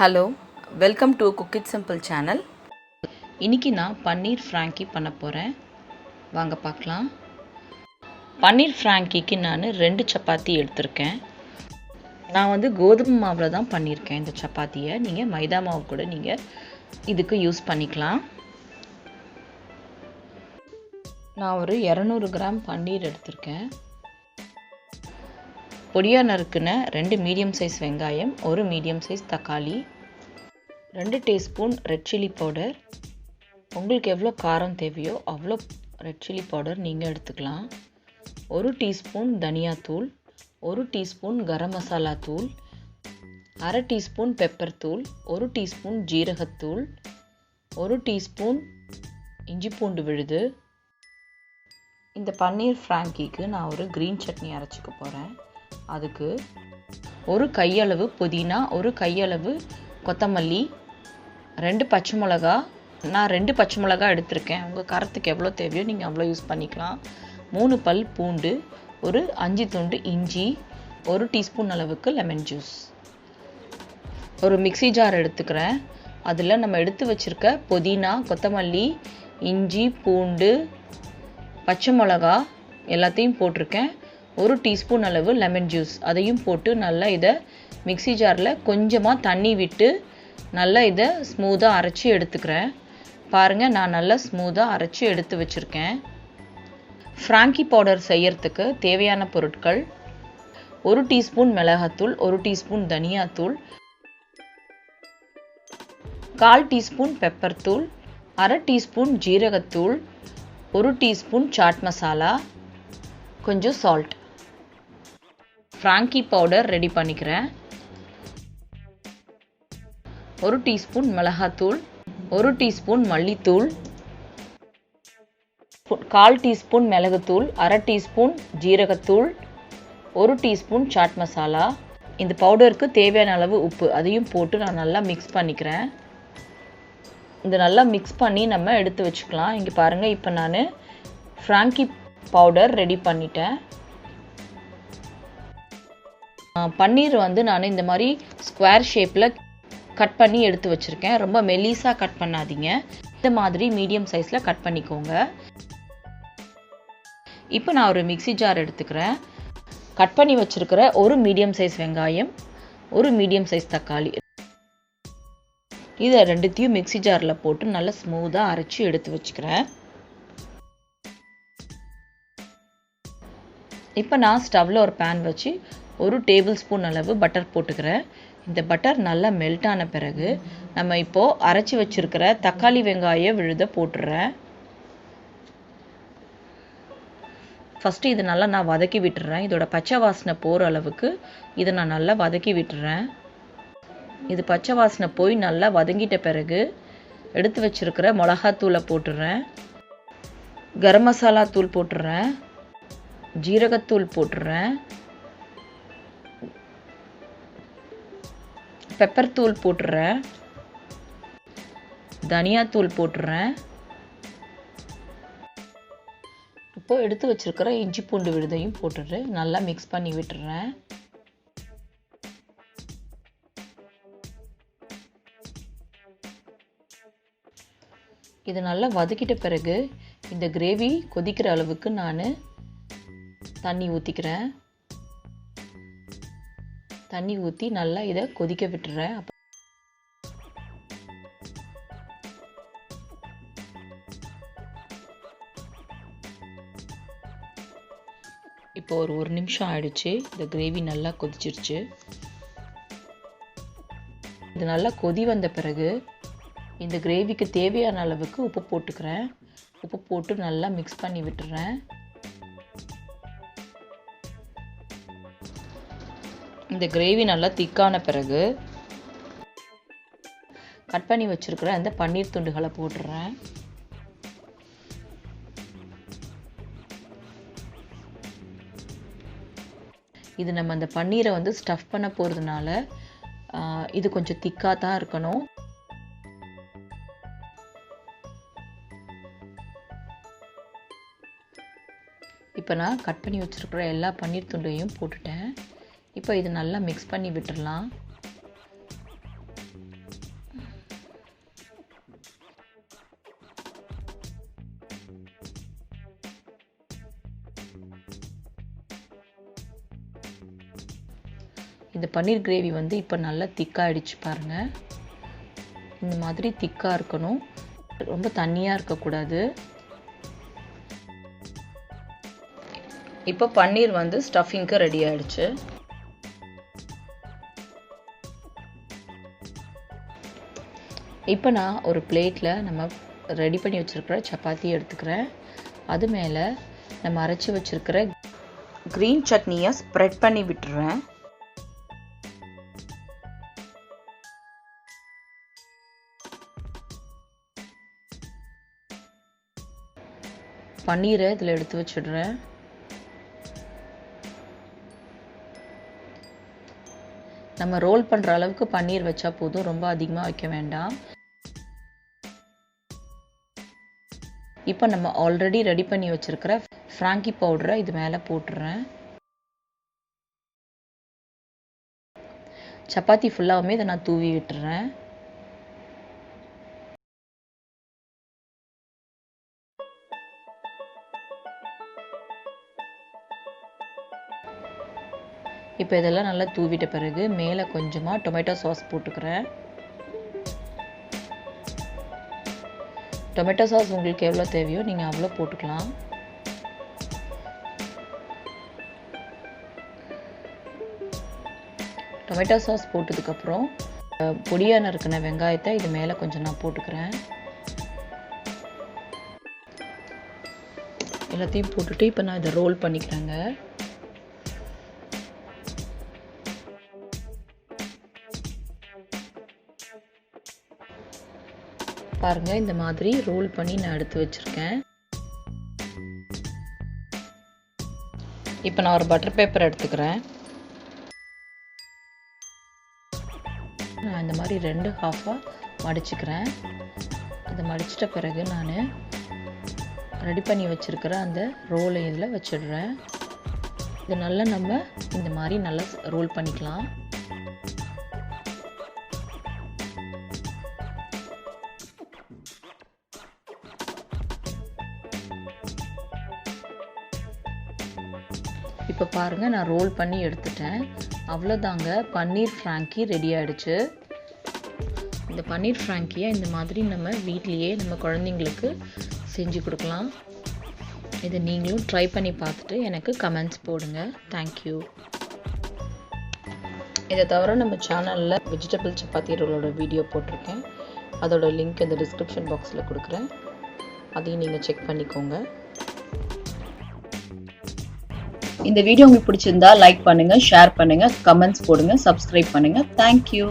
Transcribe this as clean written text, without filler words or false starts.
Hello, welcome to cook it simple channel. இன்றைக்கி நான் பன்னீர் Frankie பண்ண போகிறேன். வாங்க பார்க்கலாம். பன்னீர் ஃப்ராங்கிக்கு நான் 2 சப்பாத்தி எடுத்திருக்கேன். நான் கோதுமை மாவில் தான் பண்ணியிருக்கேன். இந்த சப்பாத்தியை நீங்கள் மைதா மாவு கூட நீங்கள் இதுக்கு யூஸ் பண்ணிக்கலாம். நான் ஒரு 200 கிராம் பன்னீர் எடுத்திருக்கேன். பொடியாக நறுக்குன 2 மீடியம் சைஸ் வெங்காயம், 1 மீடியம் சைஸ் தக்காளி, 2 டீஸ்பூன் ரெட் சில்லி பவுடர். உங்களுக்கு எவ்வளோ காரம் தேவையோ அவ்வளோ ரெட் சில்லி பவுடர் நீங்கள் எடுத்துக்கலாம். 1 டீஸ்பூன் தனியாத்தூள், 1 டீஸ்பூன் கரம் மசாலா தூள், அரை டீஸ்பூன் பெப்பர் தூள், 1 டீஸ்பூன் ஜீரகத்தூள், 1 டீஸ்பூன் இஞ்சி பூண்டு விழுது. இந்த பன்னீர் ஃப்ராங்கிக்கு நான் ஒரு க்ரீன் சட்னி அரைச்சிக்க போகிறேன். அதுக்கு ஒரு கையளவு புதினா, ஒரு கையளவு கொத்தமல்லி, 2 பச்சை மிளகா. நான் 2 பச்சை மிளகா எடுத்திருக்கேன். உங்கள் காரத்துக்கு எவ்வளோ தேவையோ நீங்கள் அவ்வளோ யூஸ் பண்ணிக்கலாம். 3 பல் பூண்டு, ஒரு 5 துண்டு இஞ்சி, 1 டீஸ்பூன் அளவுக்கு லெமன் ஜூஸ். ஒரு மிக்ஸி ஜார் எடுத்துக்கிறேன். அதில் நம்ம எடுத்து வச்சுருக்க புதினா, கொத்தமல்லி, இஞ்சி, பூண்டு, பச்சை மிளகா எல்லாத்தையும் போட்டிருக்கேன். 1 டீஸ்பூன் அளவு லெமன் ஜூஸ் அதையும் போட்டு நல்லா இதை மிக்ஸி ஜாரில் கொஞ்சமாக தண்ணி விட்டு நல்லா இதை ஸ்மூத்தாக அரைச்சி எடுத்துக்கிறேன். பாருங்கள், நான் நல்லா ஸ்மூத்தாக அரைச்சி எடுத்து வச்சுருக்கேன். ஃப்ராங்கி பவுடர் செய்யறதுக்கு தேவையான பொருட்கள்: 1 டீஸ்பூன் மிளகாத்தூள், 1 டீஸ்பூன் தனியாத்தூள், 1/4 டீஸ்பூன் பெப்பர் தூள், அரை டீஸ்பூன் ஜீரகத்தூள், 1 டீஸ்பூன் சாட் மசாலா, கொஞ்சம் சால்ட். ஃப்ராங்கி பவுடர் ரெடி பண்ணிக்கிறேன். 1 டீஸ்பூன் மிளகாத்தூள், 1 டீஸ்பூன் மல்லித்தூள், 1/4 டீஸ்பூன் மிளகுத்தூள், அரை டீஸ்பூன் ஜீரகத்தூள், 1 டீஸ்பூன் சாட் மசாலா. இந்த பவுடருக்கு தேவையான அளவு உப்பு அதையும் போட்டு நான் நல்லா மிக்ஸ் பண்ணிக்கிறேன். இந்த நல்லா மிக்ஸ் பண்ணி நம்ம எடுத்து வச்சுக்கலாம். இங்கே பாருங்கள், இப்போ நான் ஃப்ராங்கி பவுடர் ரெடி பண்ணிட்டேன். பன்னீர் நான் இந்த மாதிரி ஸ்கொயர் ஷேப்பில் கட் பண்ணி எடுத்து வச்சுருக்கேன். ரொம்ப மெலிசாக கட் பண்ணாதீங்க, இந்த மாதிரி மீடியம் சைஸில் கட் பண்ணிக்கோங்க. இப்போ நான் ஒரு மிக்ஸி ஜார் எடுத்துக்கிறேன். கட் பண்ணி வச்சுருக்கிற ஒரு மீடியம் சைஸ் வெங்காயம், ஒரு மீடியம் சைஸ் தக்காளி, இதை 2த்தையும் மிக்ஸி ஜாரில் போட்டு நல்லா ஸ்மூத்தாக அரைச்சி எடுத்து வச்சுக்கிறேன். இப்போ நான் ஸ்டவ்வில் ஒரு பேன் வச்சு 1 டேபிள் ஸ்பூன் அளவு பட்டர் போட்டுக்கிறேன். இந்த பட்டர் நல்லா மெல்ட் ஆன பிறகு நம்ம இப்போது அரைச்சி வச்சுருக்கிற தக்காளி வெங்காய விழுத போட்டுடுறேன். ஃபஸ்ட்டு இதை நல்லா நான் வதக்கி விட்டுறேன். இதோட பச்சை வாசனை போகிற அளவுக்கு இதை நான் நல்லா வதக்கி விட்டுறேன். இது பச்சை வாசனை போய் நல்லா வதங்கிட்ட பிறகு எடுத்து வச்சுருக்கிற மிளகாத்தூளை போட்டுடுறேன், கரம் மசாலா தூள் போட்டுடுறேன், ஜீரகத்தூள் போட்டுடுறேன், பெப்பர் தூள் போட்டுடுறேன், தனியாத்தூள் போட்டுடுறேன். இப்போது எடுத்து வச்சுருக்கிற இஞ்சி பூண்டு விழுதையும் போட்டுட்டு நல்லா மிக்ஸ் பண்ணி விட்டுறேன். இது நல்லா வதக்கிட்ட பிறகு இந்த கிரேவி கொதிக்கிற அளவுக்கு நான் தண்ணி ஊற்றிக்கிறேன். தண்ணி ஊற்றி நல்லா இதை கொதிக்க விட்டுறேன். இப்போ ஒரு நிமிஷம் ஆயிடுச்சு. இந்த கிரேவி நல்லா கொதிச்சிருச்சு. இது நல்லா கொதி வந்த பிறகு இந்த கிரேவிக்கு தேவையான அளவுக்கு உப்பு போட்டுக்கிறேன். உப்பு போட்டு நல்லா மிக்ஸ் பண்ணி விட்டுறேன். இந்த கிரேவி நல்லா திக்கான பிறகு கட் பண்ணி வச்சுருக்கிற அந்த பன்னீர் துண்டுகளை போட்டுடுறேன். இது நம்ம அந்த பன்னீரை ஸ்டஃப் பண்ண போகிறதுனால இது கொஞ்சம் திக்காக தான் இருக்கணும். இப்போ நான் கட் பண்ணி வச்சுருக்கிற எல்லா பன்னீர் துண்டையும் போட்டுட்டேன். இப்போ இது நல்லா மிக்ஸ் பண்ணி விட்டுறலாம். இந்த பன்னீர் கிரேவி வந்து இப்போ நல்லா திக்காகிடுச்சு பாருங்கள். இந்த மாதிரி திக்காக இருக்கணும், ரொம்ப தண்ணியாக இருக்கக்கூடாது. இப்போ பன்னீர் வந்து ஸ்டஃபிங்க்கு ரெடி ஆகிடுச்சு. இப்போ நான் ஒரு பிளேட்டில் நம்ம ரெடி பண்ணி வச்சுருக்கிற சப்பாத்தி எடுத்துக்கிறேன். அது மேலே நம்ம அரைச்சி வச்சுருக்கிற க்ரீன் சட்னியை ஸ்ப்ரெட் பண்ணி விட்டுறேன். பன்னீரை இதில் எடுத்து வச்சிடுறேன். நம்ம ரோல் பண்ணுற அளவுக்கு பன்னீர் வச்சா போதும், ரொம்ப அதிகமாக வைக்க வேண்டாம். இப்போ நம்ம ஆல்ரெடி ரெடி பண்ணி வச்சுருக்கிற ஃப்ராங்கி பவுடரை இது மேலே போட்டுடுறேன். சப்பாத்தி ஃபுல்லாகவுமே இதை நான் தூவி விட்டுறேன். இப்போ இதெல்லாம் நல்லா தூவிட்ட பிறகு மேலே கொஞ்சமாக டொமேட்டோ சாஸ் போட்டுக்கிறேன். டொமேட்டோ சாஸ் உங்களுக்கு எவ்வளோ தேவையோ நீங்கள் அவ்வளோ போட்டுக்கலாம். டொமேட்டோ சாஸ் போட்டதுக்கப்புறம் பொடியாக நறுக்கின வெங்காயத்தை இது மேலே கொஞ்சம் நான் போட்டுக்கிறேன். எல்லாத்தையும் போட்டுட்டு இப்போ நான் இதை ரோல் பண்ணிக்கிறேங்க. பாருங்க, இந்த மாதிரி ரோல் பண்ணி நான் எடுத்து வச்சிருக்கேன். இப்போ நான் ஒரு பட்டர் பேப்பர் எடுத்துக்கிறேன். நான் இந்த மாதிரி 2 ஹாஃபாக மடிச்சுக்கிறேன். அதை மடிச்சிட்ட பிறகு நான் ரெடி பண்ணி வச்சிருக்கிற அந்த ரோலை இதில் வச்சிடுறேன். இது நல்லா நம்ம இந்த மாதிரி நல்லா ரோல் பண்ணிக்கலாம். இப்போ பாருங்கள், நான் ரோல் பண்ணி எடுத்துட்டேன். அவ்வளோதாங்க, பன்னீர் ஃப்ராங்கி ரெடி ஆகிடுச்சு. இந்த பன்னீர் ஃப்ராங்கியை இந்த மாதிரி நம்ம வீட்லேயே நம்ம குழந்தைங்களுக்கு செஞ்சு கொடுக்கலாம். இதை நீங்களும் ட்ரை பண்ணி பார்த்துட்டு எனக்கு கமெண்ட்ஸ் போடுங்க. தேங்க்யூ. இதை தவிர நம்ம சேனலில் வெஜிடபிள் சப்பாத்தி ரோலோட வீடியோ போட்டிருக்கேன். அதோட லிங்க் இந்த டிஸ்கிரிப்ஷன் பாக்ஸில் கொடுக்குறேன். அதையும் நீங்கள் செக் பண்ணிக்கோங்க. இந்த வீடியோ உங்களுக்கு பிடிச்சிருந்தா லைக் பண்ணுங்க, ஷேர் பண்ணுங்க, கமெண்ட்ஸ் போடுங்க, சப்ஸ்கிரைப் பண்ணுங்க. தேங்க்யூ.